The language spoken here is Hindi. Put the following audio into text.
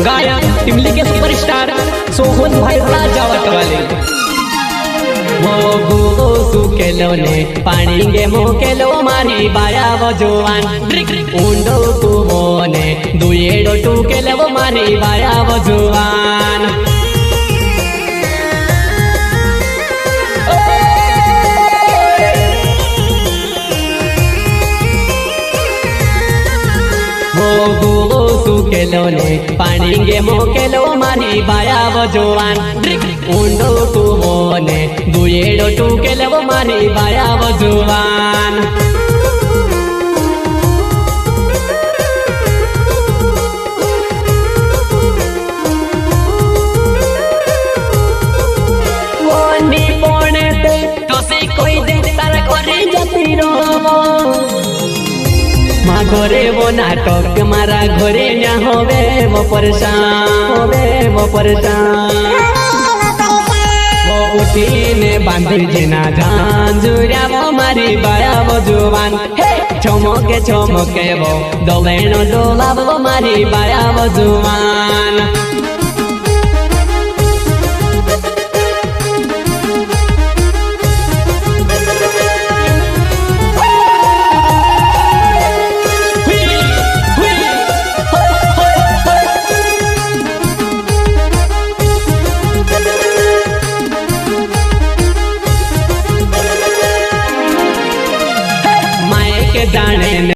गायक टिमली के सुपरस्टार सोहन भाई राजावत वाले वो गुगो सुकेलो ने पानी गे मोकेलो मारी बाया वो जवान उंडो कुमो ने दुएडो टूकेलो वो मारी बाया वो जवान सुकेलो ने पानी गे मोकेलो मारी बाया वो जवान उंडो कुमो ने दुएडो टूकेलो मारी बाया वो जवान वो नी पोने ते तो से कोई दे तारा करे जाती रो माँ घरे वो नाटक मारा घरे न होवे वो परेशान वो उठीने बांधी जिना झांझुरिया वो मारी बाया वो जुबान चमके वो डोलेनो डोला वो मारी बाया वो जुबान